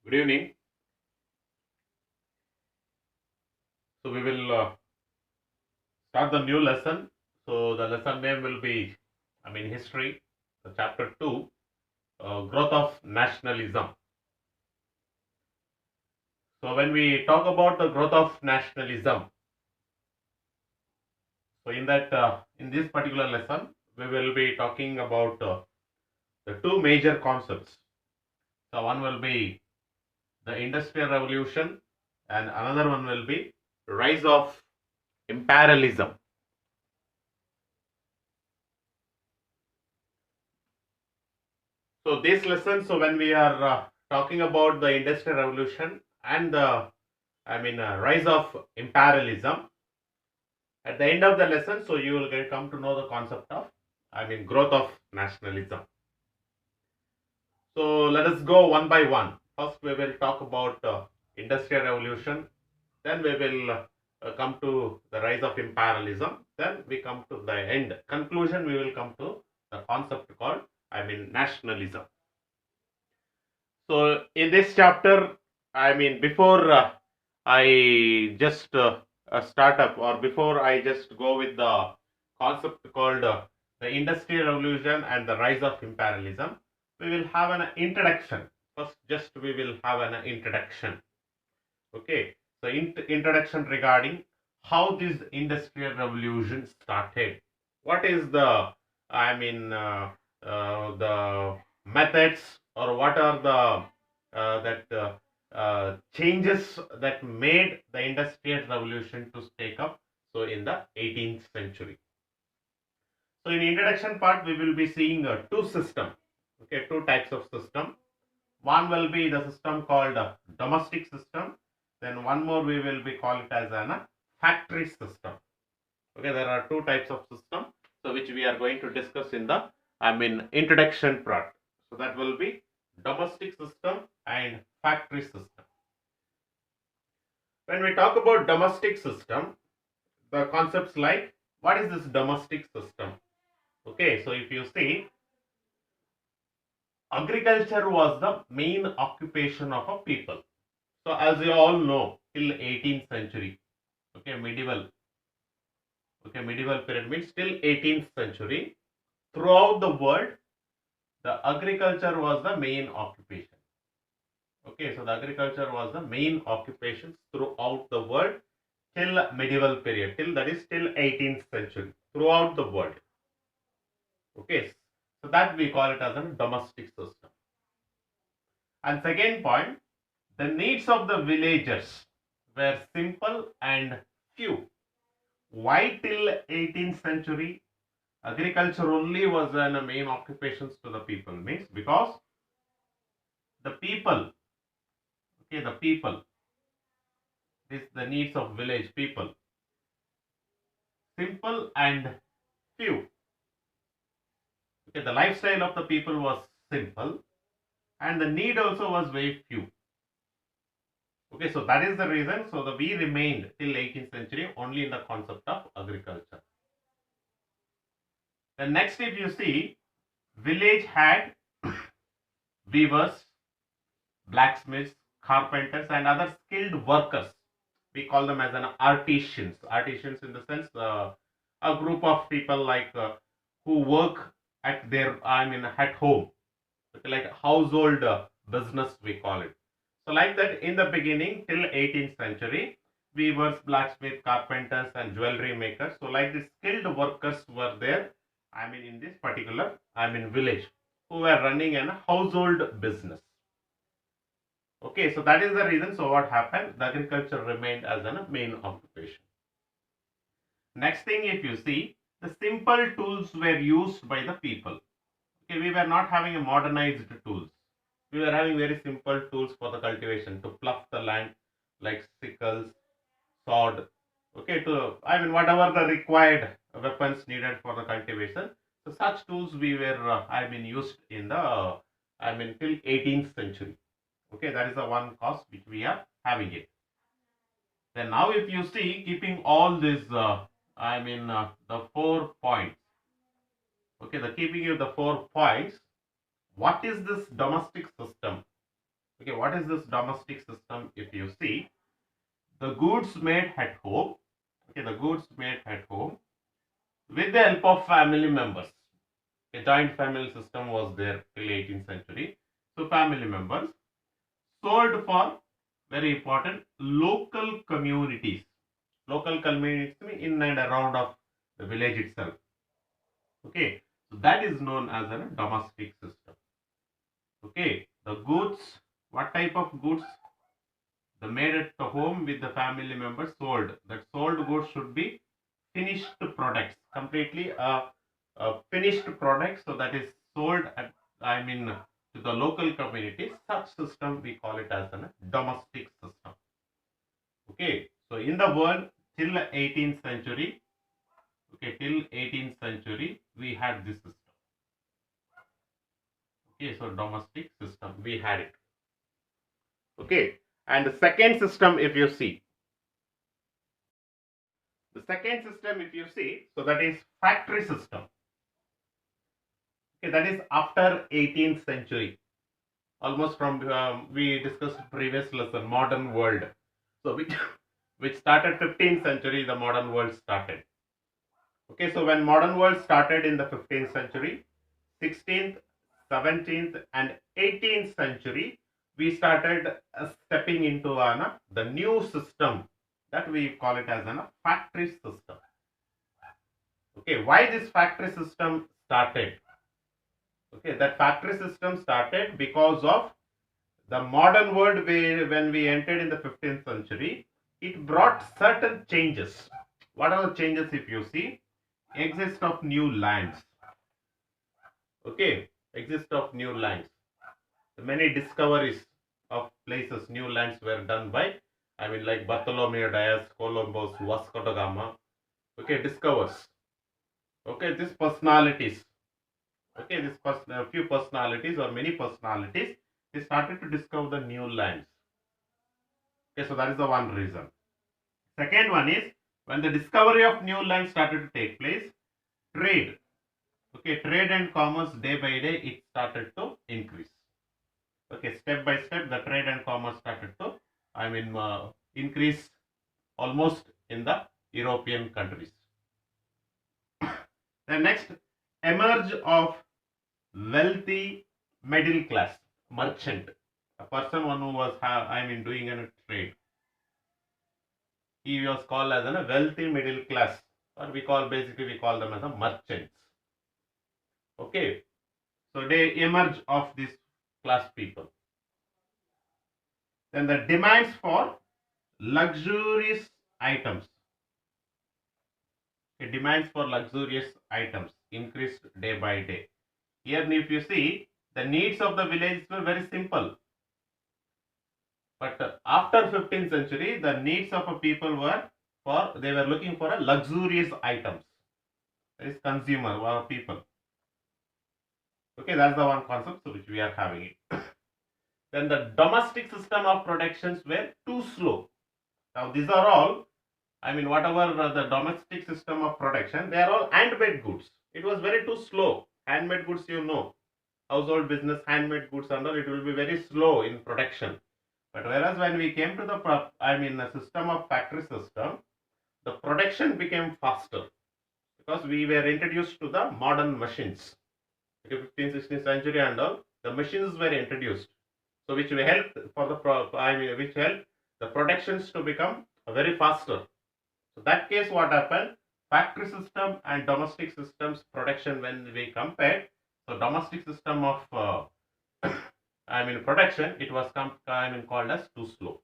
Good evening. So we will start the new lesson. So the lesson name will be, history. So chapter 2, growth of nationalism. So when we talk about the growth of nationalism, so in this particular lesson, we will be talking about the two major concepts. So one will be the industrial revolution, and another one will be rise of imperialism. So this lesson, so when we are talking about the industrial revolution and the, rise of imperialism, at the end of the lesson, so you will come to know the concept of, growth of nationalism. So let us go one by one. First, we will talk about industrial revolution. Then we will come to the rise of imperialism. Then we come to the end conclusion. We will come to the concept called, nationalism. So in this chapter, before I just start up, or before I just go with the concept called the industrial revolution and the rise of imperialism, we will have an introduction. First, just we will have an introduction. Okay, so introduction regarding how this industrial revolution started. What is the, the methods, or what are the changes that made the industrial revolution to take up, so in the 18th century. So in introduction part, we will be seeing two system, okay, two types of system. One will be the system called domestic system. Then one more we will be call it as an factory system. Okay, there are two types of system, so which we are going to discuss in the introduction part. So that will be domestic system and factory system. When we talk about domestic system, the concepts like, what is this domestic system? Okay, so if you see, agriculture was the main occupation of a people. So as you all know, till 18th century, okay, medieval period means till 18th century, throughout the world, the agriculture was the main occupation. Okay, so the agriculture was the main occupation throughout the world till medieval period, till that is till 18th century, throughout the world. Okay, so that we call it as a domestic system. And second point, the needs of the villagers were simple and few. Why till 18th century agriculture only was a main occupations to the people? Means because the people, okay, the people, this the needs of village people, simple and few. Okay, the lifestyle of the people was simple, and the need also was very few. Okay, so that is the reason. So we remained till 18th century only in the concept of agriculture. Then next, if you see, village had weavers, blacksmiths, carpenters, and other skilled workers. We call them as an artisans. Artisans in the sense, a group of people like who work at their, at home, okay, like household business we call it. So like that, in the beginning till 18th century, weavers, blacksmith, carpenters, and jewelry makers. So like the skilled workers were there. In this particular, village, who were running a household business. Okay, so that is the reason. So what happened? The agriculture remained as a main occupation. Next thing, if you see, the simple tools were used by the people. Okay, we were not having a modernized tools. We were having very simple tools for the cultivation to plough the land, like sickles, sword. Okay, to whatever the required weapons needed for the cultivation. So such tools we were used in the till 18th century. Okay, that is the one cause which we are having it. Then now if you see, keeping all this, the 4 points. Okay, the keeping you the 4 points. What is this domestic system? Okay, what is this domestic system? If you see, the goods made at home, okay, the goods made at home with the help of family members. A joint family system was there till 18th century. So family members sold for, very important, local communities. Local communities in and around of the village itself. Okay, so that is known as a domestic system. Okay, the goods, what type of goods? The made at the home with the family members sold. That sold goods should be finished products, completely a finished product. So that is sold at, I mean, to the local communities. Such system we call it as a domestic system. Okay, so in the world till 18th century, okay, till 18th century we had this system. Okay, so domestic system we had it. Okay, and the second system, if you see, the second system, if you see, so that is factory system. Okay, that is after 18th century, almost from we discussed previous lesson, modern world. So which started 15th century, the modern world started. Okay, so when modern world started in the 15th century, 16th, 17th, and 18th century, we started stepping into the new system that we call it as a factory system. Okay, why this factory system started? Okay, that factory system started because of the modern world. When we entered in the 15th century, it brought certain changes. What are the changes? If you see, exist of new lands. Okay, exist of new lands. Many discoveries of places, new lands were done by, I mean, like Bartholomew Dias, Columbus, Vasco da Gama. Okay, discovers. Okay, these personalities. Okay, this few personalities or many personalities, they started to discover the new lands. Okay, so that is the one reason. Second one is, when the discovery of new lands started to take place, trade. Okay, trade and commerce, day by day it started to increase. Okay, step by step the trade and commerce started to, I mean, increase almost in the European countries. The next, emerge of wealthy middle class merchant, a person one who was doing a trade. He was called as a wealthy middle class, or we call them as a merchants. Okay, so they emerge of this class people. Then the demands for luxurious items. The demands for luxurious items increased day by day. Here, if you see, the needs of the village were very simple. But after 15th century, the needs of a people were they were looking for a luxurious items. That is consumer or people. Okay, that's the one concept which we are having it. Then the domestic system of productions were too slow. Now these are all, I mean, whatever the domestic system of production, they are all handmade goods. It was very too slow. Handmade goods, you know, household business, handmade goods and all, it will be very slow in production. But whereas when we came to the system of factory system, the production became faster because we were introduced to the modern machines. In the 15th, 16th century and all, the machines were introduced. So which will help for which help the productions to become very faster. So that case, what happened? Factory system and domestic systems production, when we compare, so domestic system of production, it was called as too slow.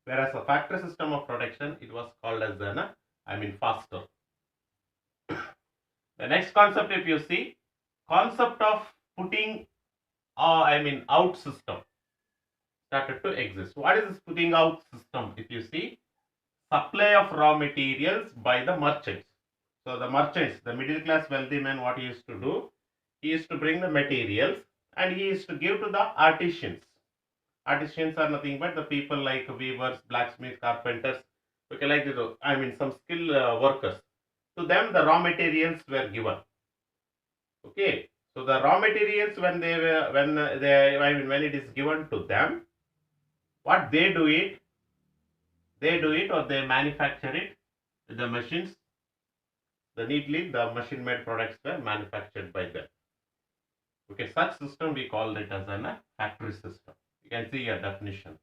Whereas a factory system of production, it was called as faster. The next concept, if you see, concept of putting out system started to exist. What is this putting out system? If you see, supply of raw materials by the merchants. So the merchants, the middle class wealthy man, what he used to do, he used to bring the materials and he used to give to the artisans. Artisans are nothing but the people like weavers, blacksmiths, carpenters, okay, like some skilled workers. To them, the raw materials were given. Okay, So the raw materials, when when it is given to them, what they do it, or they manufacture it with the machines. Neatly, the machine made products were manufactured by them. Okay, such system we call it as a factory system. You can see a definition.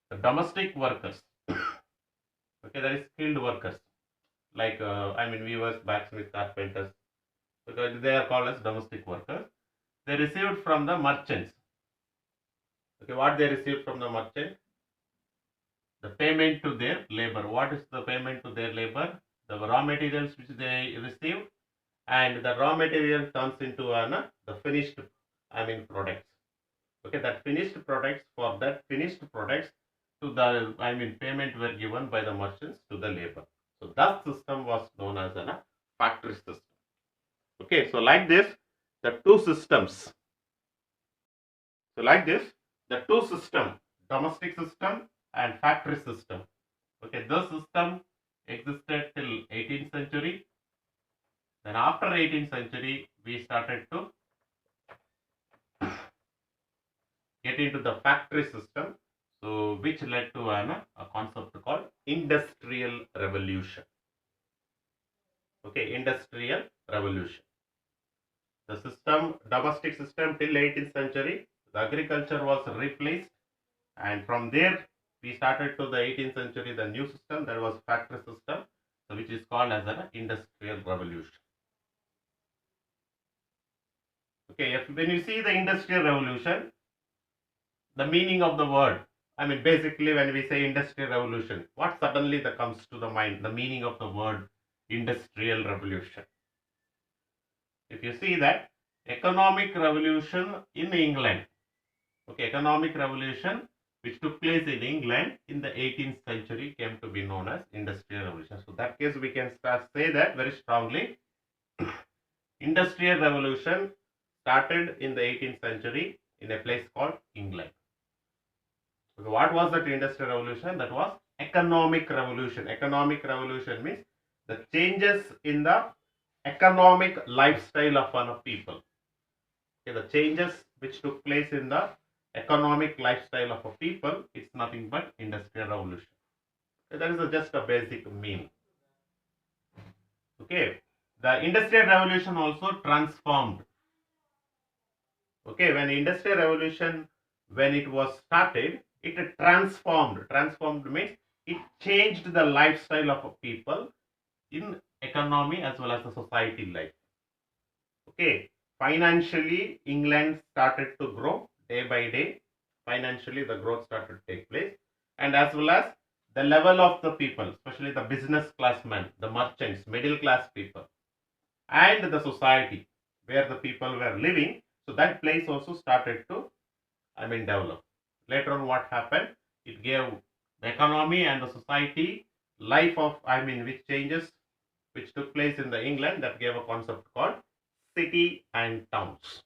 The domestic workers. Okay, that is skilled workers like weavers, blacksmiths, carpenters. Because they are called as domestic workers. They received from the merchants. Okay, what they received from the merchant? The payment to their labor. What is the payment to their labor? The raw materials which they received, and the raw material turns into the finished products. Okay, that finished products, for that finished products, to the payment were given by the merchants to the labor. So that system was known as a factory system. Okay, so like this, the two systems. So like this, the two system, domestic system and factory system. Okay, this system existed till 18th century. Then after 18th century, we started to get into the factory system, so which led to a concept called industrial revolution. Okay, industrial revolution. The system, domestic system till 18th century, the agriculture was replaced, and from there we started to the 18th century, the new system, that was factory system, so which is called as an industrial revolution. Okay, when you see the industrial revolution, the meaning of the word, basically when we say industrial revolution, what suddenly that comes to the mind, the meaning of the word industrial revolution? If you see that economic revolution in England, okay, economic revolution which took place in England in the 18th century came to be known as industrial revolution. So that case we can say that very strongly. Industrial revolution started in the 18th century in a place called England. So what was that industrial revolution? That was economic revolution. Economic revolution means the changes in the economic lifestyle of people. Okay, the changes which took place in the economic lifestyle of a people, it's nothing but industrial revolution. So that is just a basic meaning. Okay, the industrial revolution also transformed. Okay, when industrial revolution, when it was started, it transformed. Transformed means it changed the lifestyle of people in economy as well as the society life. Okay, financially England started to grow day by day. Financially the growth started to take place, and as well as the level of the people, especially the business class men, the merchants, middle class people, and the society where the people were living. So that place also started to develop. Later on what happened, it gave the economy and the society life of which changes which took place in the England, that gave a concept called city and towns.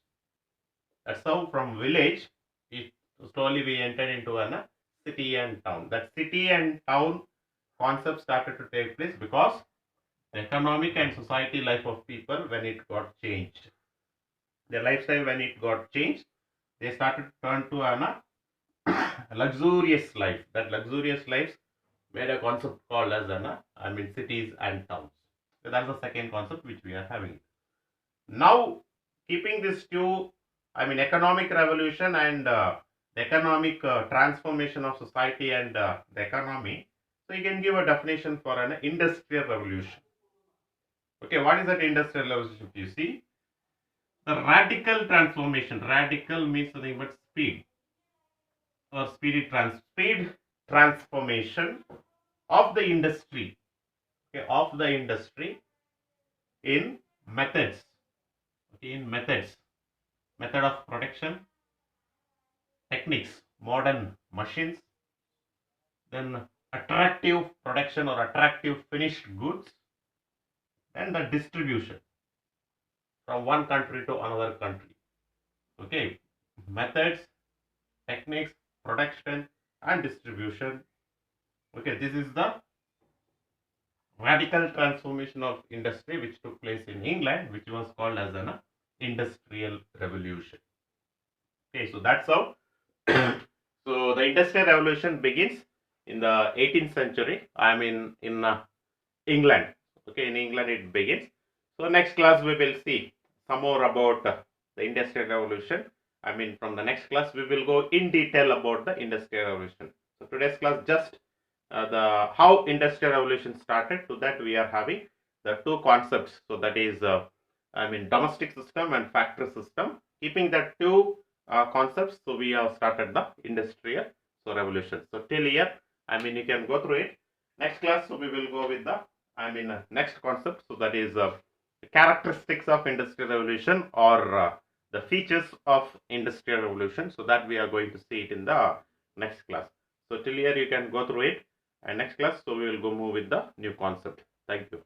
That's how from village it slowly we entered into a city and town. That city and town concept started to take place because the economic and society life of people, when it got changed, their lifestyle when it got changed, they started to turn to a luxurious life. That luxurious life made a concept called as cities and towns. So that's the second concept which we are having. Now, keeping these two, economic revolution and the economic transformation of society and the economy, so you can give a definition for an industrial revolution. Okay, what is that industrial revolution? You see, the radical transformation. Radical means nothing but speed or speed transformation of the industry. Okay, of the industry in methods. Okay, in methods, method of production, techniques, modern machines, then attractive production or attractive finished goods, and the distribution from one country to another country. Okay, methods, techniques, production, and distribution. Okay, this is the radical transformation of industry which took place in England, which was called as an industrial revolution. Okay, so that's how. So the industrial revolution begins in the 18th century. I mean, in England. Okay, in England it begins. So next class we will see some more about the industrial revolution. I mean, from the next class we will go in detail about the industrial revolution. So today's class just the how industrial revolution started. To that we are having the two concepts. So that is, I mean, domestic system and factory system. Keeping that two concepts, so we have started the industrial revolution. So till here, I mean, you can go through it. Next class, so we will go with the, I mean, next concept. So that is characteristics of industrial revolution, or the features of industrial revolution. So that we are going to see it in the next class. So till here you can go through it, and next class, so we will go move with the new concept. Thank you.